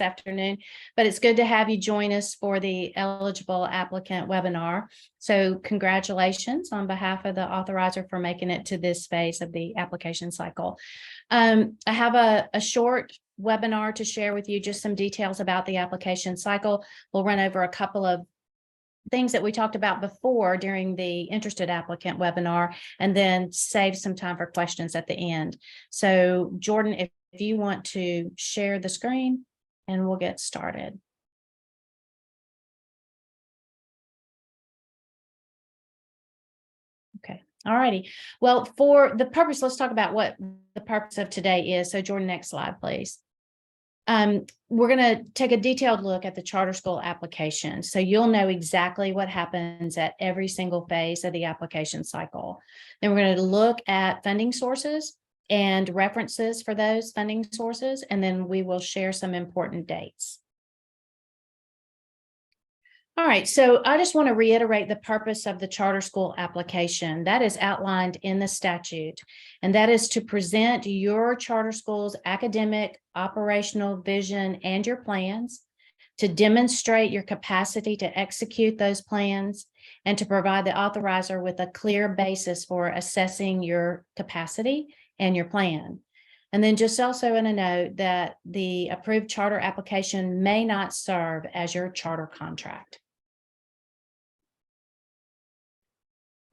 afternoon, but it's good to have you join us for the eligible applicant webinar. So congratulations on behalf of the authorizer for making it to this phase of the application cycle. I have a short webinar to share with you, just some details about the application cycle. We'll run over a couple of things that we talked about before during the interested applicant webinar, and then save some time for questions at the end. So Jordan, if you want to share the screen, and we'll get started. Okay. All righty. Well, for the purpose, let's talk about what the purpose of today is. So Jordan, next slide, please. We're going to take a detailed look at the charter school application, so you'll know exactly what happens at every single phase of the application cycle. Then we're going to look at funding sources and references for those funding sources, and then we will share some important dates. All right, so I just want to reiterate the purpose of the charter school application that is outlined in the statute, and that is to present your charter school's academic, operational vision and your plans, to demonstrate your capacity to execute those plans, and to provide the authorizer with a clear basis for assessing your capacity and your plan. And then just also in a note that the approved charter application may not serve as your charter contract.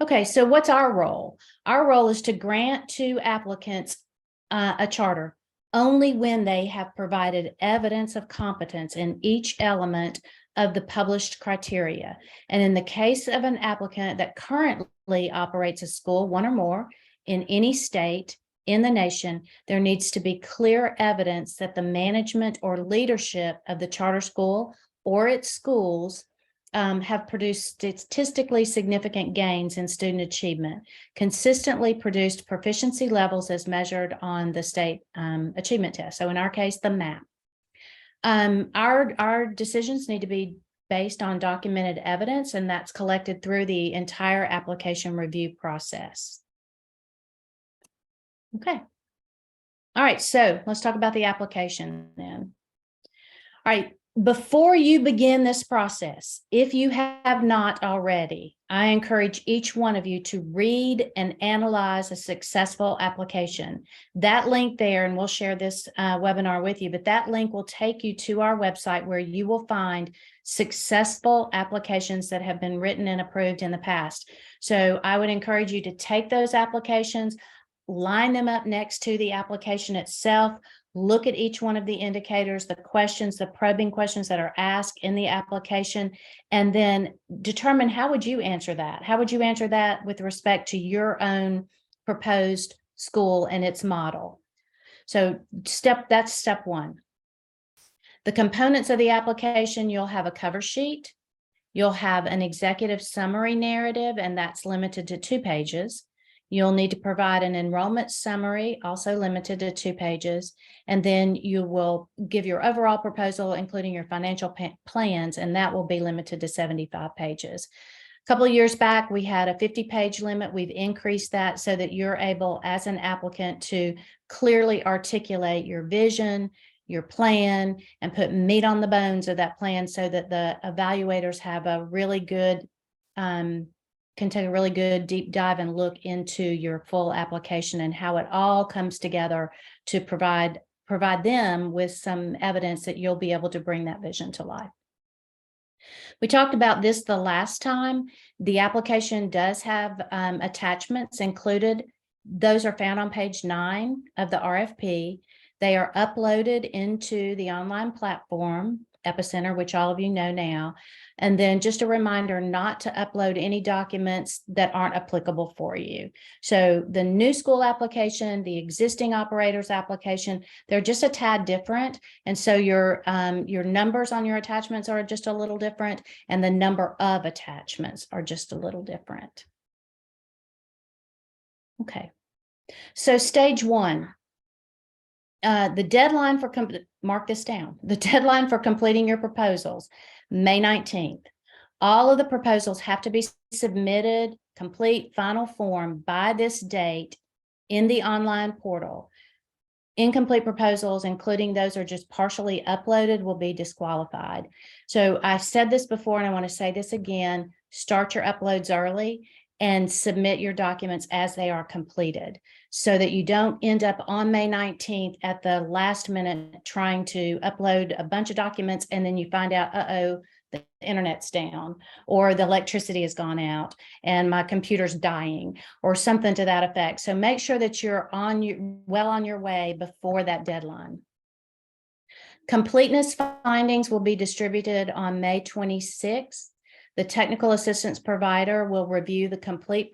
Okay, so what's our role? Our role is to grant to applicants a charter only when they have provided evidence of competence in each element of the published criteria. And in the case of an applicant that currently operates a school, one or more, in any state in the nation, there needs to be clear evidence that the management or leadership of the charter school or its schools have produced statistically significant gains in student achievement, consistently produced proficiency levels as measured on the state achievement test. So in our case, the MAP. Our decisions need to be based on documented evidence, and that's collected through the entire application review process. Okay. All right, so let's talk about the application then. All right. Before you begin this process, if you have not already, I encourage each one of you to read and analyze a successful application. That link there, and we'll share this webinar with you, but that link will take you to our website where you will find successful applications that have been written and approved in the past. So I would encourage you to take those applications, line them up next to the application itself, look at each one of the indicators, the questions, the probing questions that are asked in the application, and then determine how would you answer that? How would you answer that with respect to your own proposed school and its model? So that's step one. The components of the application, you'll have a cover sheet, you'll have an executive summary narrative, and that's limited to 2 pages. You'll need to provide an enrollment summary, also limited to 2 pages, and then you will give your overall proposal, including your financial plans, and that will be limited to 75 pages. A couple of years back, we had a 50-page limit. We've increased that so that you're able, as an applicant, to clearly articulate your vision, your plan, and put meat on the bones of that plan so that the evaluators have a really good can take a really good deep dive and look into your full application and how it all comes together to provide them with some evidence that you'll be able to bring that vision to life. We talked about this the last time. The application does have attachments included. Those are found on page 9 of the RFP. They are uploaded into the online platform, Epicenter, which all of you know now. And then just a reminder not to upload any documents that aren't applicable for you. So the new school application, the existing operators application, they're just a tad different. And so your numbers on your attachments are just a little different, and the number of attachments are just a little different. Okay. So stage 1. The deadline for, mark this down, the deadline for completing your proposals, May 19th. All of the proposals have to be submitted, complete final form by this date in the online portal. Incomplete proposals, including those are just partially uploaded, will be disqualified. So I've said this before, and I want to say this again, start your uploads early and submit your documents as they are completed so that you don't end up on May 19th at the last minute trying to upload a bunch of documents and then you find out, uh-oh, the internet's down or the electricity has gone out and my computer's dying or something to that effect. So make sure that you're well on your way before that deadline. Completeness findings will be distributed on May 26th. The technical assistance provider will review the complete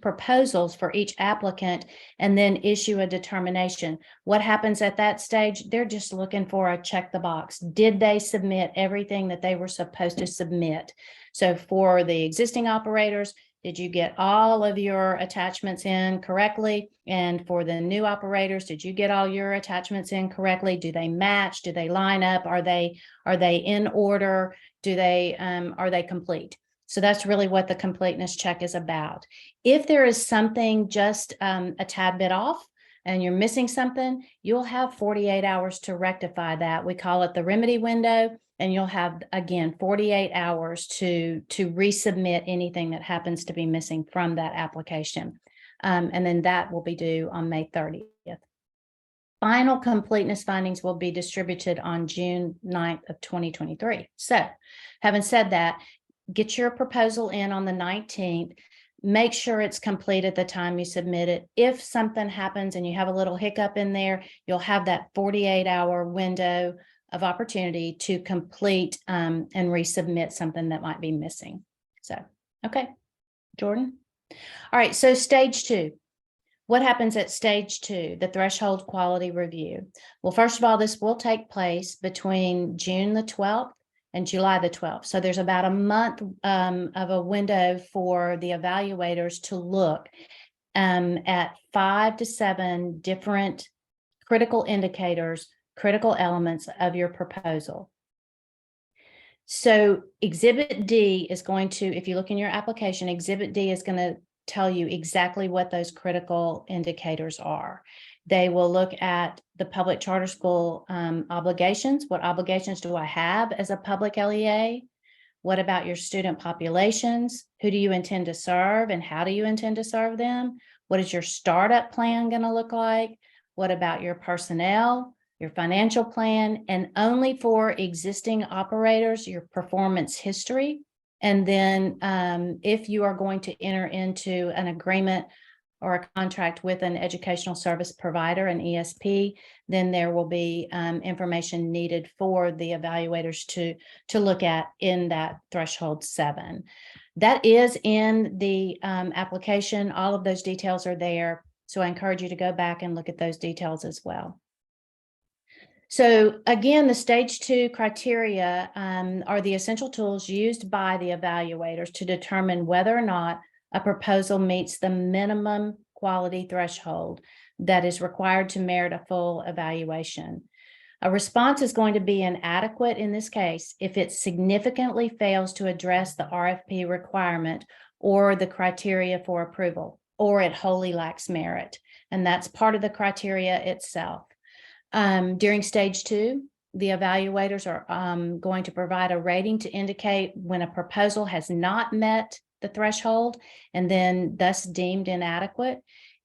proposals for each applicant and then issue a determination. What happens at that stage? They're just looking for a check the box. Did they submit everything that they were supposed to submit? So for the existing operators, did you get all of your attachments in correctly? And for the new operators, did you get all your attachments in correctly? Do they match? Do they line up? Are they in order? Are they complete? So that's really what the completeness check is about. If there is something just a tad bit off and you're missing something, you'll have 48 hours to rectify that. We call it the remedy window, and you'll have, again, 48 hours to resubmit anything that happens to be missing from that application. And then that will be due on May 30th. Final completeness findings will be distributed on June 9th of 2023. So having said that, get your proposal in on the 19th. Make sure it's complete at the time you submit it. If something happens and you have a little hiccup in there, you'll have that 48-hour window of opportunity to complete and resubmit something that might be missing. So, okay, Jordan. All right, so stage 2. What happens at stage 2, the threshold quality review? Well, first of all, this will take place between June the 12th and July the 12th. So there's about a month of a window for the evaluators to look at 5 to 7 different critical indicators, critical elements of your proposal. So Exhibit D is going to, if you look in your application, Exhibit D is going to tell you exactly what those critical indicators are. They will look at the public charter school obligations. What obligations do I have as a public LEA? What about your student populations? Who do you intend to serve and how do you intend to serve them? What is your startup plan going to look like? What about your personnel, your financial plan, and only for existing operators, your performance history? And then if you are going to enter into an agreement or a contract with an educational service provider, an ESP, then there will be information needed for the evaluators to look at in that threshold 7. That is in the application. All of those details are there. So I encourage you to go back and look at those details as well. So again, the stage 2 criteria are the essential tools used by the evaluators to determine whether or not a proposal meets the minimum quality threshold that is required to merit a full evaluation. A response is going to be inadequate in this case if it significantly fails to address the RFP requirement or the criteria for approval, or it wholly lacks merit. And that's part of the criteria itself. During stage 2, the evaluators are going to provide a rating to indicate when a proposal has not met the threshold and then thus deemed inadequate.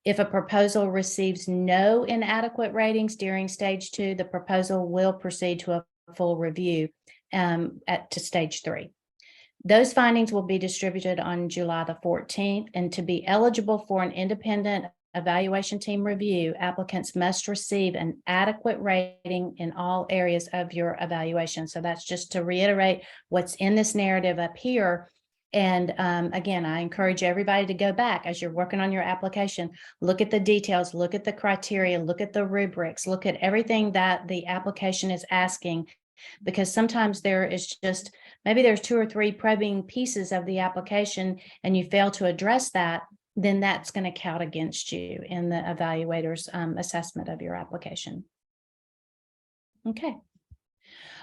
If a proposal receives no inadequate ratings during stage 2, the proposal will proceed to a full review to stage 3. Those findings will be distributed on July the 14th, and to be eligible for an independent evaluation team review, applicants must receive an adequate rating in all areas of your evaluation. So that's just to reiterate what's in this narrative up here. And again, I encourage everybody to go back as you're working on your application, look at the details, look at the criteria, look at the rubrics, look at everything that the application is asking, because sometimes there is just, maybe there's 2 or 3 probing pieces of the application and you fail to address that, then that's going to count against you in the evaluator's assessment of your application. Okay. All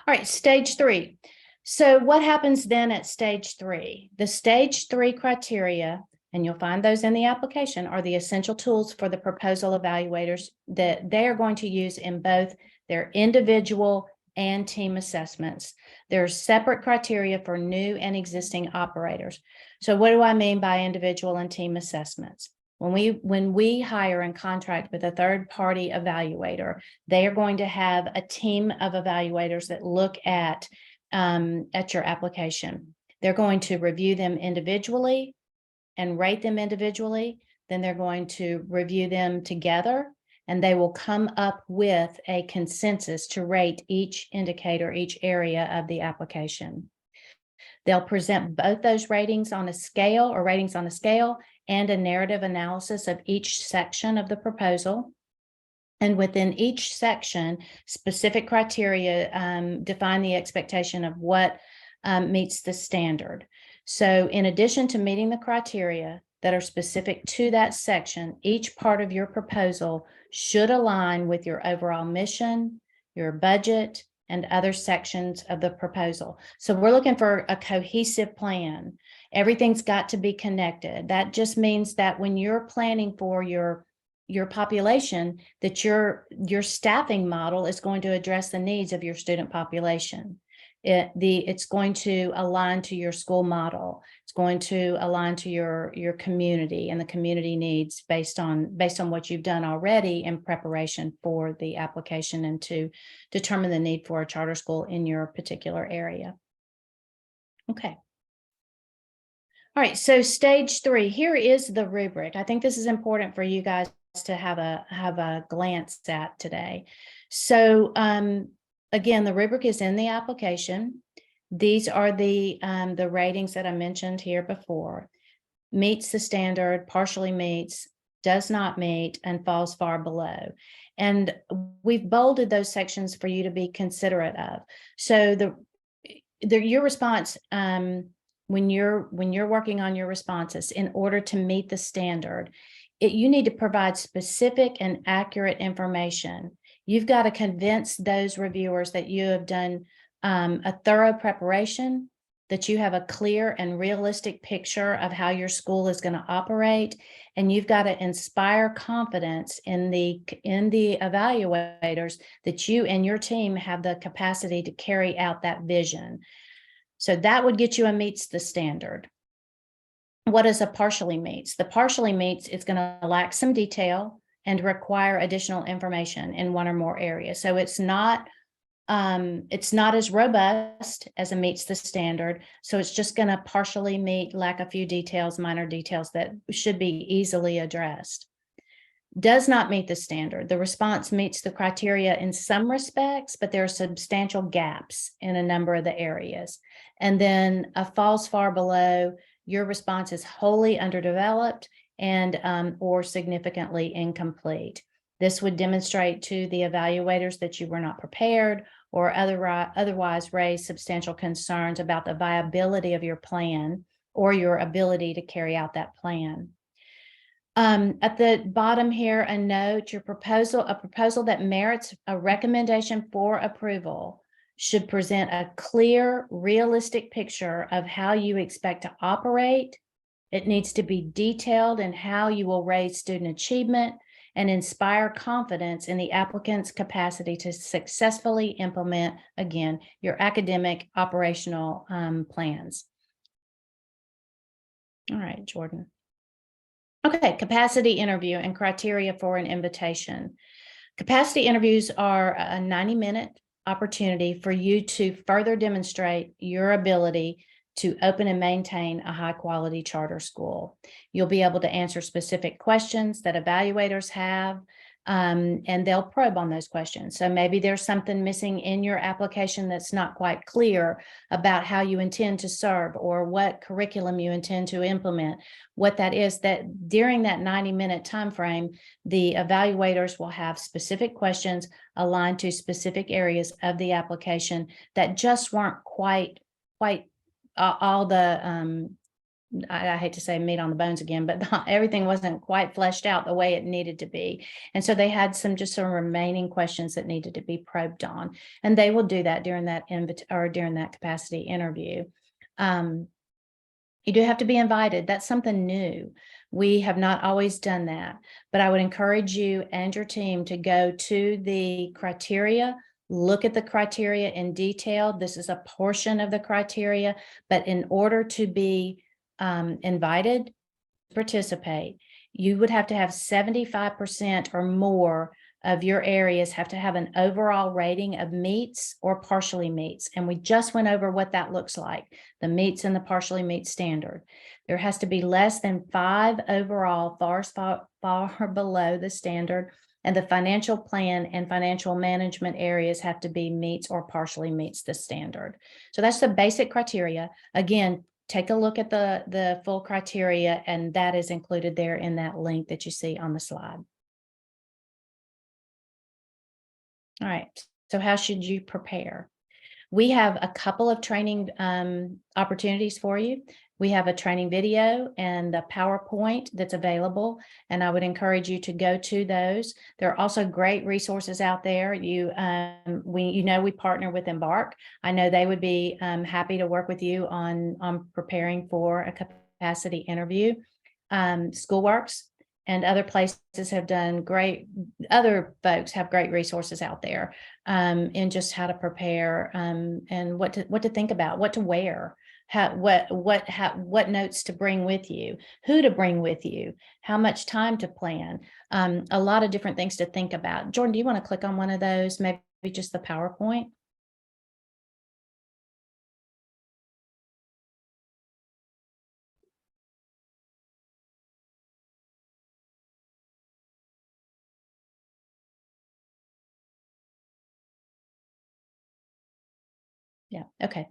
right, stage 3. So what happens then at stage 3? The stage 3 criteria and you'll find those in the application, are the essential tools for the proposal evaluators that they are going to use in both their individual and team assessments. There's separate criteria for new and existing operators. So what do I mean by individual and team assessments? When we hire and contract with a third-party evaluator, they are going to have a team of evaluators that look at your application. They're going to review them individually and rate them individually. Then they're going to review them together, and they will come up with a consensus to rate each indicator, each area of the application. They'll present both those ratings on a scale or ratings on a scale and a narrative analysis of each section of the proposal. And within each section, specific criteria define the expectation of what meets the standard. So in addition to meeting the criteria that are specific to that section, each part of your proposal should align with your overall mission, your budget, and other sections of the proposal. So we're looking for a cohesive plan. Everything's got to be connected. That just means that when you're planning for your population, that your staffing model is going to address the needs of your student population. It's going to align to your school model. It's going to align to your community and the community needs based on what you've done already in preparation for the application and to determine the need for a charter school in your particular area. Okay. All right, so stage 3, here is the rubric. I think this is important for you guys to have a glance at today. So again, the rubric is in the application. These are the ratings that I mentioned here before. Meets the standard, partially meets, does not meet, and falls far below. And we've bolded those sections for you to be considerate of. So your response, when you're working on your responses, in order to meet the standard, you need to provide specific and accurate information. You've got to convince those reviewers that you have done a thorough preparation, that you have a clear and realistic picture of how your school is going to operate, and you've got to inspire confidence in the evaluators that you and your team have the capacity to carry out that vision. So that would get you a meets the standard. What is a partially meets? The partially meets is going to lack some detail and require additional information in one or more areas. So it's not as robust as a meets the standard. So it's just going to partially meet, lack a few details, minor details that should be easily addressed. Does not meet the standard. The response meets the criteria in some respects, but there are substantial gaps in a number of the areas. And then a falls far below, your response is wholly underdeveloped and or significantly incomplete. This would demonstrate to the evaluators that you were not prepared or otherwise raise substantial concerns about the viability of your plan or your ability to carry out that plan. At the bottom here, a note, a proposal that merits a recommendation for approval should present a clear, realistic picture of how you expect to operate. It needs to be detailed in how you will raise student achievement and inspire confidence in the applicant's capacity to successfully implement, again, your academic operational plans. All right, Jordan. Okay, capacity interview and criteria for an invitation. Capacity interviews are a 90-minute opportunity for you to further demonstrate your ability to open and maintain a high-quality charter school. You'll be able to answer specific questions that evaluators have, and they'll probe on those questions. So maybe there's something missing in your application that's not quite clear about how you intend to serve or what curriculum you intend to implement. What that is, that during that 90-minute time frame, the evaluators will have specific questions aligned to specific areas of the application that just weren't quite all the I hate to say meat on the bones again, but everything wasn't quite fleshed out the way it needed to be. And so they had some remaining questions that needed to be probed on, and they will do that during that capacity interview. You do have to be invited. That's something new. We have not always done that, but I would encourage you and your team to go to the criteria, look at the criteria in detail. This is a portion of the criteria, but in order to be invited to participate, you would have to have 75% or more of your areas have to have an overall rating of meets or partially meets. And we just went over what that looks like, the meets and the partially meets standard. There has to be less than 5 overall, far below the standard. And the financial plan and financial management areas have to be meets or partially meets the standard. So that's the basic criteria. Again, take a look at the full criteria, and that is included there in that link that you see on the slide. All right, so how should you prepare? We have a couple of training opportunities for you. We have a training video and a PowerPoint that's available, and I would encourage you to go to those. There are also great resources out there. We partner with Embark. I know they would be happy to work with you on preparing for a capacity interview. Schoolworks and other places have done great. Other folks have great resources out there in just how to prepare and what to think about, what to wear, what notes to bring with you, who to bring with you, how much time to plan, a lot of different things to think about. Jordan, do you want to click on one of those? Maybe just the PowerPoint. Yeah. Okay.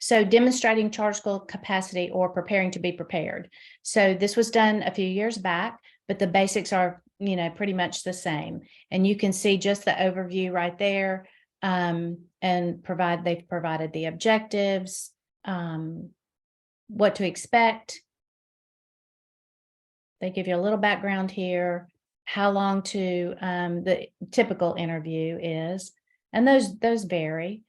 So demonstrating charter school capacity or preparing to be prepared. So this was done a few years back, but the basics are, pretty much the same. And you can see just the overview right there. And they've provided the objectives, what to expect. They give you a little background here, how long to the typical interview is, and those vary.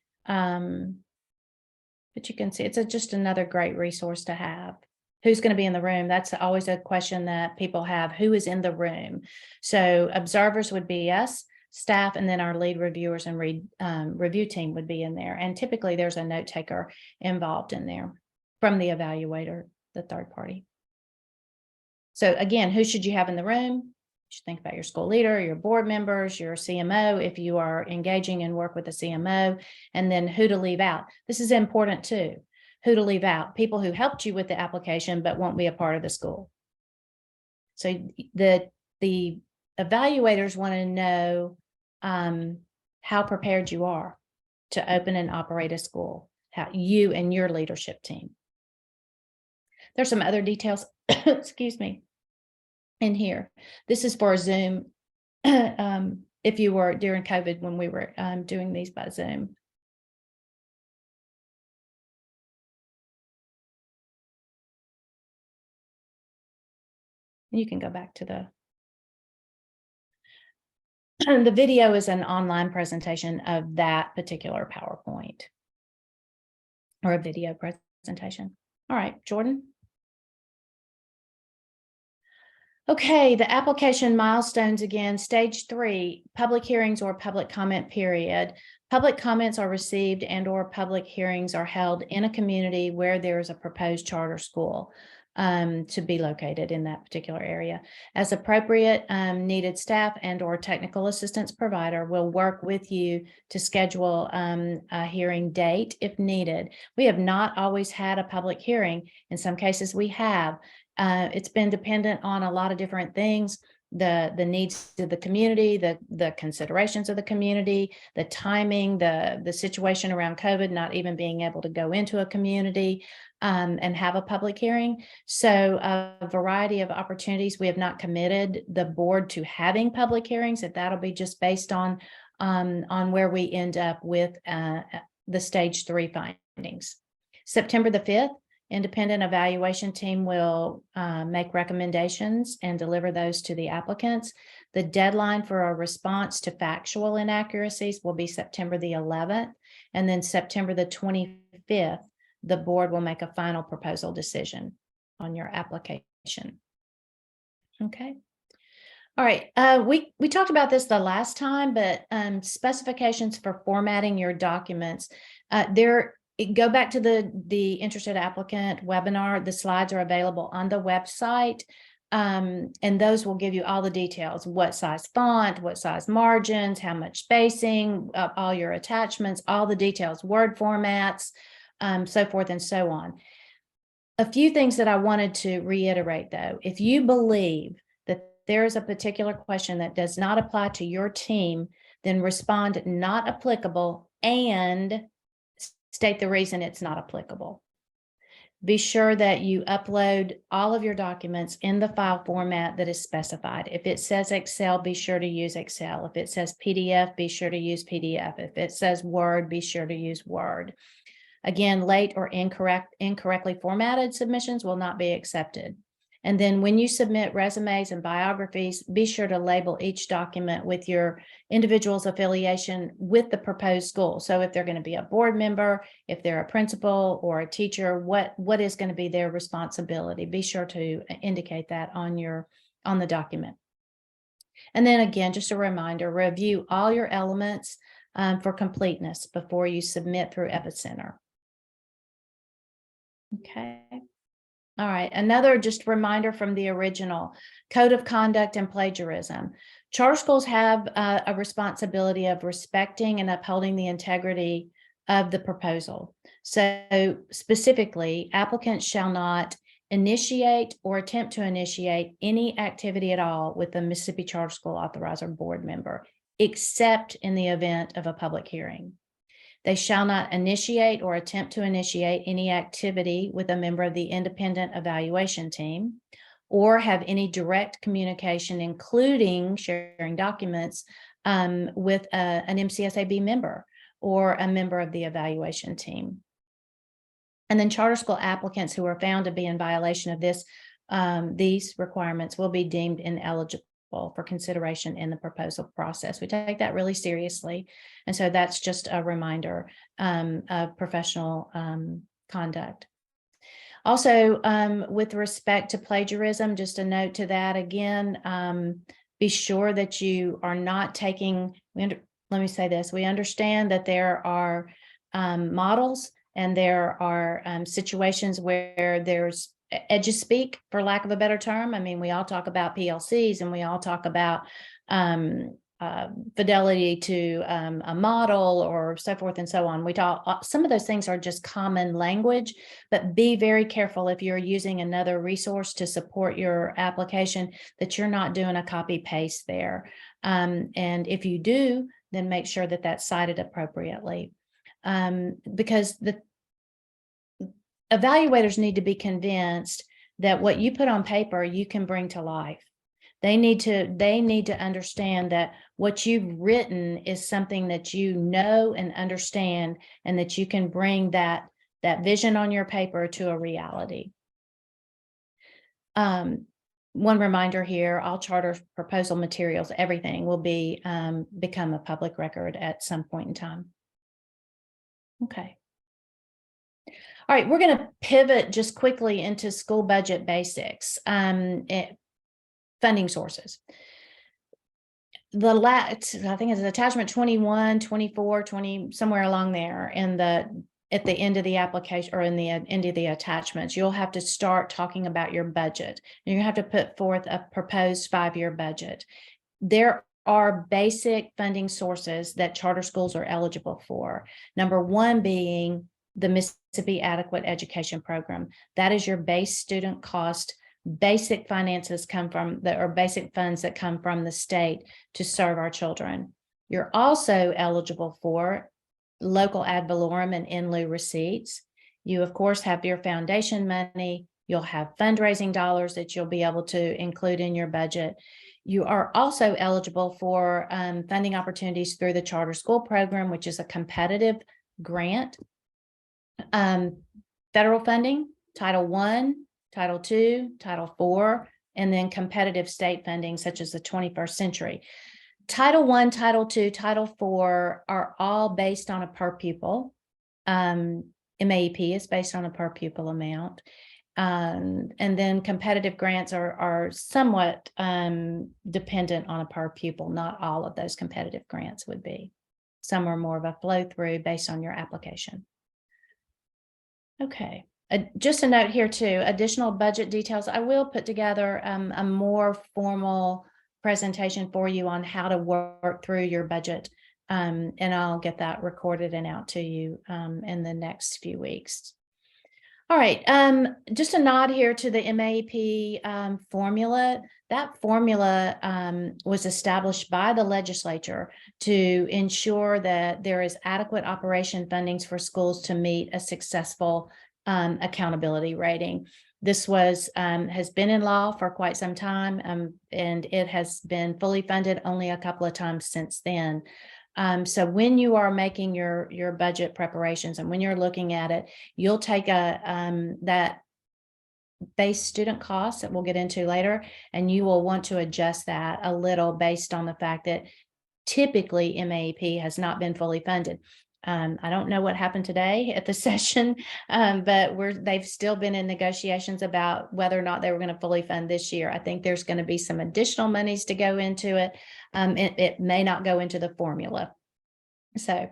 But you can see it's just another great resource to have. Who's going to be in the room? That's always a question that people have. Who is in the room? So observers would be us, staff, and then our lead reviewers and review team would be in there. And typically there's a note taker involved in there from the evaluator, the third party. So again, who should you have in the room? You should think about your school leader, your board members, your CMO, if you are engaging in work with a CMO, and then who to leave out. This is important too. Who to leave out, people who helped you with the application but won't be a part of the school. So the evaluators want to know how prepared you are to open and operate a school, how you and your leadership team. There's some other details, excuse me, in here. This is for a Zoom. If you were during COVID when we were doing these by Zoom. You can go back to the video is an online presentation of that particular PowerPoint or a video presentation. All right, Jordan. Okay, the application milestones again, stage 3, public hearings or public comment period. Public comments are received and/or public hearings are held in a community where there is a proposed charter school to be located in that particular area. As appropriate, needed staff and/or technical assistance provider will work with you to schedule a hearing date if needed. We have not always had a public hearing. In some cases we have. It's been dependent on a lot of different things, the needs of the community, the considerations of the community, the timing, the situation around COVID, not even being able to go into a community and have a public hearing. So a variety of opportunities. We have not committed the board to having public hearings, if that'll be just based on where we end up with the stage 3 findings. September the 5th, independent evaluation team will make recommendations and deliver those to the applicants. The deadline for a response to factual inaccuracies will be September the 11th, and then September the 25th the board will make a final proposal decision on your application. Okay. All right. We talked about this the last time, but specifications for formatting your documents. Go back to the interested applicant webinar. The slides are available on the website. And those will give you all the details: what size font, what size margins, how much spacing, all your attachments, all the details, word formats, so forth and so on. A few things that I wanted to reiterate, though: if you believe that there is a particular question that does not apply to your team, then respond "not applicable" and state the reason it's not applicable. Be sure that you upload all of your documents in the file format that is specified. If it says Excel, be sure to use Excel. If it says PDF, be sure to use PDF. If it says Word, be sure to use Word. Again, late or incorrectly formatted submissions will not be accepted. And then when you submit resumes and biographies, be sure to label each document with your individual's affiliation with the proposed school. So if they're going to be a board member, if they're a principal or a teacher, what is going to be their responsibility? Be sure to indicate that on the document. And then again, just a reminder: review all your elements for completeness before you submit through Epicenter. Okay. All right. Another just reminder from the original: code of conduct and plagiarism. Charter schools have a responsibility of respecting and upholding the integrity of the proposal. So specifically, applicants shall not initiate or attempt to initiate any activity at all with the Mississippi Charter School authorizer board member, except in the event of a public hearing. They shall not initiate or attempt to initiate any activity with a member of the independent evaluation team, or have any direct communication, including sharing documents, with an MCSAB member or a member of the evaluation team. And then charter school applicants who are found to be in violation of these requirements will be deemed ineligible for consideration in the proposal process. We take that really seriously. And so that's just a reminder of professional conduct. Also, with respect to plagiarism, just a note to that again, be sure that you are not taking, let me say this: we understand that there are models and there are situations where there's edge-speak, for lack of a better term. I mean, we all talk about PLCs and we all talk about fidelity to a model or so forth and so on. We talk, some of those things are just common language, but be very careful if you're using another resource to support your application that you're not doing a copy paste there. And if you do, then make sure that that's cited appropriately, because the evaluators need to be convinced that what you put on paper you can bring to life. They need to understand that what you've written is something that you know and understand, and that you can bring that vision on your paper to a reality. One reminder here: all charter proposal materials, everything will be become a public record at some point in time. Okay. All right, we're going to pivot just quickly into school budget basics, funding sources. I think it's attachment 21, 24, 20, somewhere along there at the end of the application, or in the end of the attachments, you'll have to start talking about your budget. You have to put forth a proposed 5-year budget. There are basic funding sources that charter schools are eligible for. Number one being the Mississippi Adequate Education Program. That is your base student cost. Basic finances come from basic funds that come from the state to serve our children. You're also eligible for local ad valorem and in lieu receipts. You, of course, have your foundation money. You'll have fundraising dollars that you'll be able to include in your budget. You are also eligible for funding opportunities through the charter school program, which is a competitive grant. Federal funding, Title I, Title II, Title IV, and then competitive state funding, such as the 21st Century. Title I, Title II, Title IV are all based on a per pupil MAEP is based on a per pupil amount. And then competitive grants are somewhat dependent on a per pupil. Not all of those competitive grants would be. Some are more of a flow through based on your application. Okay. Just a note here too, additional budget details. I will put together a more formal presentation for you on how to work through your budget. And I'll get that recorded and out to you in the next few weeks. All right, just a nod here to the MAP formula. That formula was established by the legislature to ensure that there is adequate operation fundings for schools to meet a successful accountability rating. This has been in law for quite some time, and it has been fully funded only a couple of times since then. So when you are making your budget preparations and when you're looking at it, you'll take that base student cost that we'll get into later, and you will want to adjust that a little based on the fact that typically MAEP has not been fully funded. I don't know what happened today at the session, but they've still been in negotiations about whether or not they were going to fully fund this year. I think there's going to be some additional monies to go into it. It may not go into the formula. So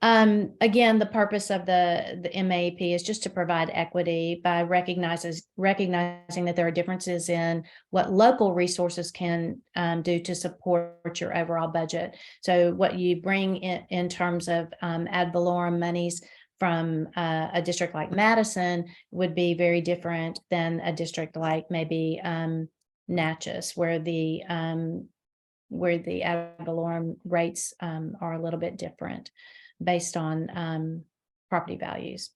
again, the purpose of the MAP is just to provide equity by recognizing that there are differences in what local resources can do to support your overall budget. So what you bring in terms of ad valorem monies from a district like Madison would be very different than a district like maybe Natchez, where the ad valorem rates are a little bit different based on property values.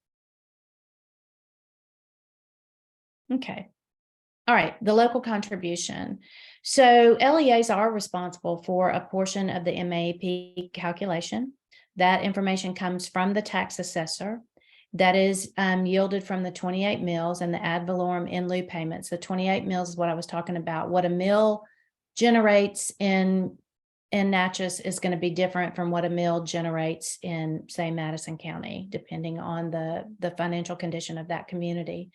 Okay. All right, the local contribution. So LEAs are responsible for a portion of the MAP calculation. That information comes from the tax assessor. That is yielded from the 28 mills and the ad valorem in lieu payments. The 28 mills is what I was talking about. What a mill generates in Natchez is going to be different from what a mill generates in, say, Madison County, depending on the financial condition of that community.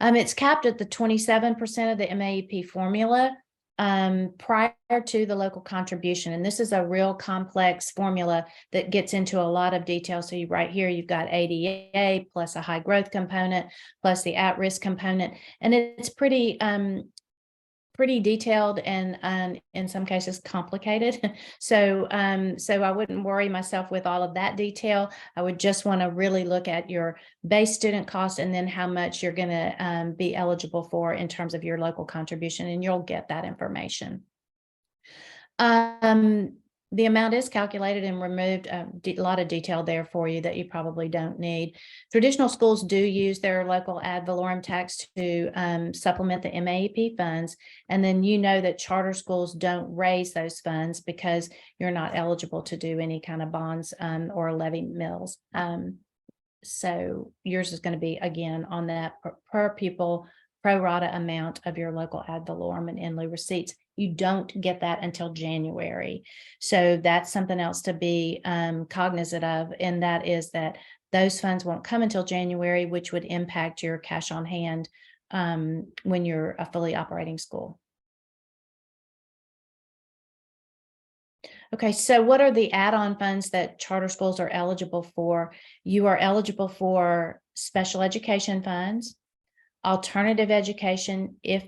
It's capped at the 27% of the MAEP formula prior to the local contribution. And this is a real complex formula that gets into a lot of detail. So right here, you've got ADA plus a high growth component, plus the at-risk component. And it's pretty detailed and in some cases complicated. So I wouldn't worry myself with all of that detail. I would just want to really look at your base student cost and then how much you're going to be eligible for in terms of your local contribution, and you'll get that information. The amount is calculated and removed. A lot of detail there for you that you probably don't need. Traditional schools do use their local ad valorem tax to supplement the MAEP funds. And then you know that charter schools don't raise those funds because you're not eligible to do any kind of bonds or levy mills. So yours is going to be, again, on that per pupil pro rata amount of your local ad valorem and in lieu receipts. You don't get that until January. So that's something else to be cognizant of. And that is that those funds won't come until January, which would impact your cash on hand when you're a fully operating school. Okay, so what are the add-on funds that charter schools are eligible for? You are eligible for special education funds, alternative education, if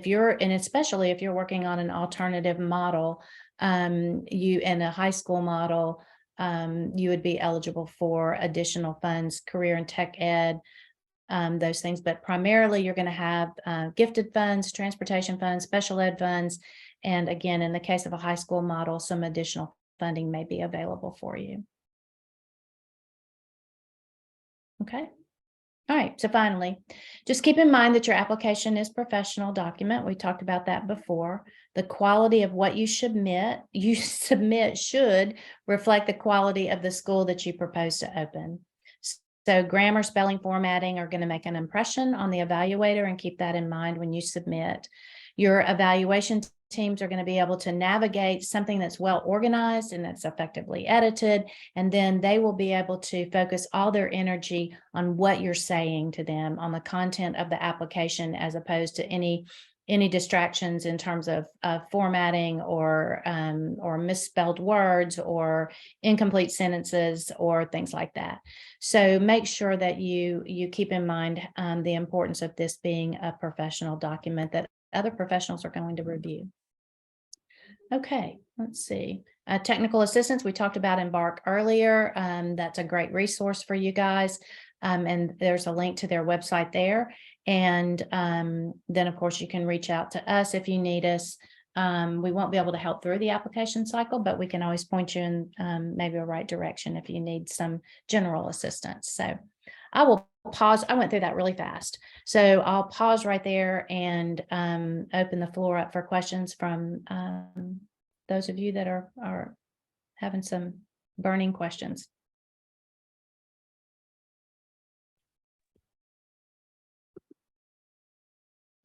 you're, and especially if you're working on an alternative model, you in a high school model, you would be eligible for additional funds, career and tech ed, those things. But primarily you're going to have gifted funds, transportation funds, special ed funds. And again, in the case of a high school model, some additional funding may be available for you. Okay. All right, so finally, just keep in mind that your application is a professional document. We talked about that before. The quality of what you submit should reflect the quality of the school that you propose to open. So grammar, spelling, formatting are going to make an impression on the evaluator, and keep that in mind when you submit. Your evaluation teams are going to be able to navigate something that's well organized and that's effectively edited. And then they will be able to focus all their energy on what you're saying to them, on the content of the application, as opposed to any distractions in terms of formatting or misspelled words or incomplete sentences or things like that. So make sure that you keep in mind the importance of this being a professional document that other professionals are going to review. Okay, let's see. Technical assistance, we talked about Embark earlier. That's a great resource for you guys. And there's a link to their website there. And then, of course, you can reach out to us if you need us. We won't be able to help through the application cycle, but we can always point you in maybe a right direction if you need some general assistance. So I will pause. I went through that really fast. So I'll pause right there and open the floor up for questions from those of you that are having some burning questions.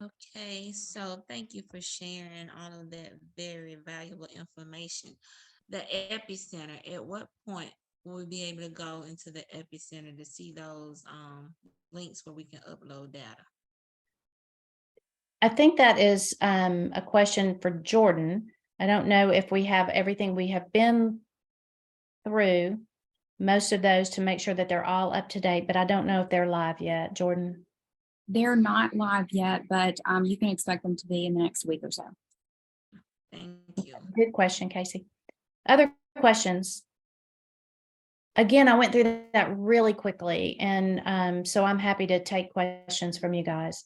Okay, so thank you for sharing all of that very valuable information. The epicenter, at what point will we be able to go into the epicenter to see those links where we can upload data? I think that is a question for Jordan. I don't know if we have everything. We have been through most of those to make sure that they're all up to date, but I don't know if they're live yet. Jordan? They're not live yet, but you can expect them to be in the next week or so. Thank you. Good question, Casey. Other questions? Again, I went through that really quickly, and so I'm happy to take questions from you guys.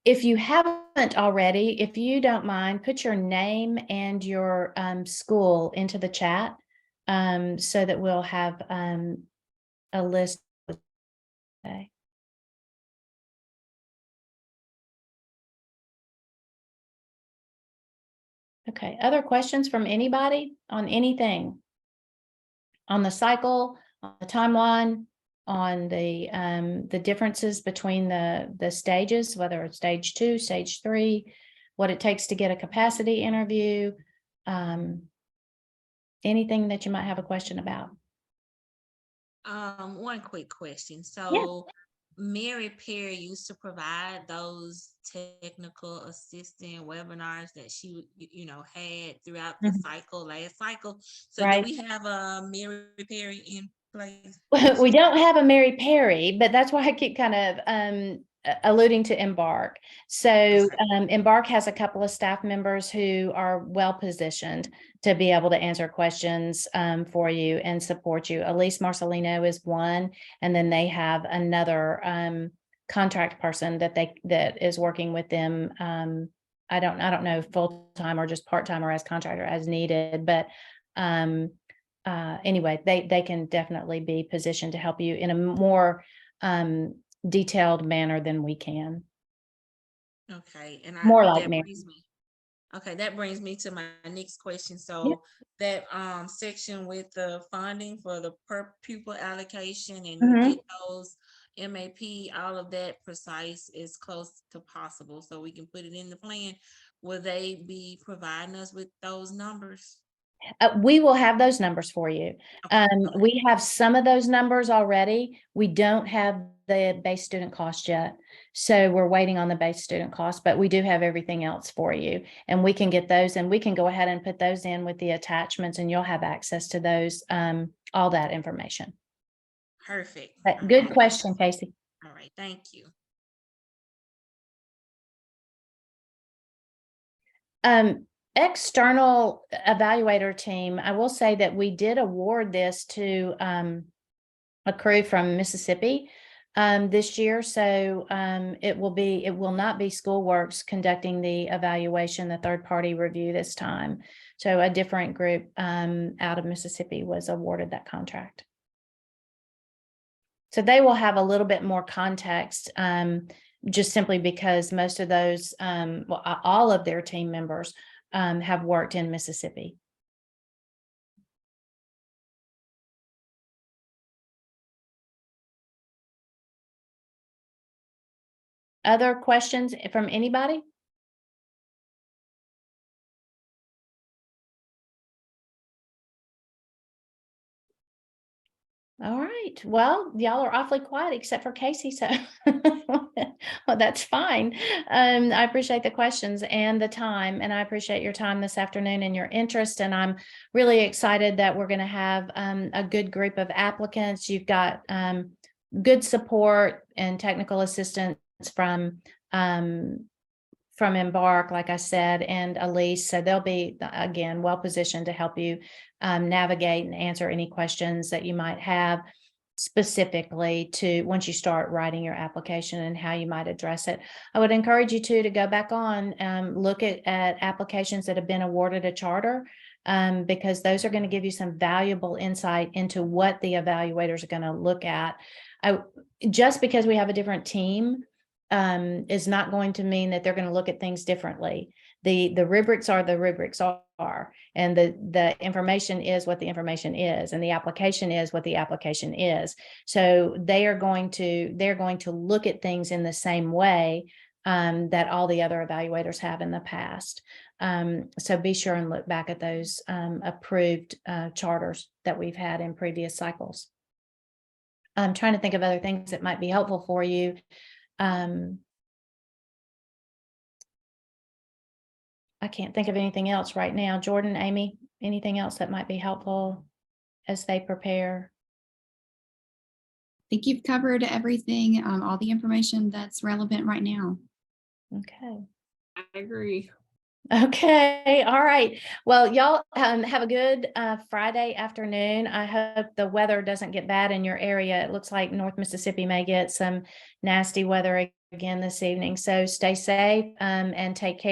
If you haven't already, if you don't mind, put your name and your school into the chat so that we'll have a list. Okay. Okay, other questions from anybody on anything? On the cycle, on the timeline, on the differences between the stages, whether it's stage 2, stage 3, what it takes to get a capacity interview, anything that you might have a question about. One quick question. So Mary Perry used to provide those technical assistant webinars that she, had throughout the last cycle. So do Right. we have a Mary Perry in place? We don't have a Mary Perry, but that's why I keep kind of alluding to Embark. So Embark has a couple of staff members who are well positioned to be able to answer questions for you and support you. Elise Marcelino is one, and then they have another contract person that is working with them. I don't know full time or just part time or as contractor as needed, but anyway, they can definitely be positioned to help you in a more detailed manner than we can. Okay, and More like that Mary. brings me. Okay, that brings me to my next question. So that section with the funding for the per pupil allocation and get those MAP, all of that precise as close to possible so we can put it in the plan. Will they be providing us with those numbers? We will have those numbers for you. Okay. We have some of those numbers already. We don't have the base student cost yet. So we're waiting on the base student cost, but we do have everything else for you. And we can get those and we can go ahead and put those in with the attachments and you'll have access to those, all that information. Perfect. Good question, Casey. All right. Thank you. External evaluator team, I will say that we did award this to a crew from Mississippi this year. So it will not be Schoolworks conducting the evaluation, the third party review this time. So a different group out of Mississippi was awarded that contract. So they will have a little bit more context just simply because most of those, all of their team members have worked in Mississippi. other questions from anybody? All right. Well, y'all are awfully quiet except for Casey, so well, that's fine. I appreciate the questions and the time, and I appreciate your time this afternoon and your interest. And I'm really excited that we're going to have a good group of applicants. You've got good support and technical assistance from Embark, like I said, and Elise. So they'll be, again, well positioned to help you navigate and answer any questions that you might have specifically to once you start writing your application and how you might address it. I would encourage you to go back on look at applications that have been awarded a charter, because those are going to give you some valuable insight into what the evaluators are going to look at. Just because we have a different team is not going to mean that they're going to look at things differently. The rubrics are the rubrics are, and the information is what the information is, and the application is what the application is. So they're going to look at things in the same way that all the other evaluators have in the past. So be sure and look back at those approved charters that we've had in previous cycles. I'm trying to think of other things that might be helpful for you. I can't think of anything else right now. Jordan, Amy, anything else that might be helpful as they prepare? I think you've covered everything, all the information that's relevant right now. Okay. I agree. Okay. All right. Well, y'all have a good Friday afternoon. I hope the weather doesn't get bad in your area. It looks like North Mississippi may get some nasty weather again this evening. So stay safe and take care.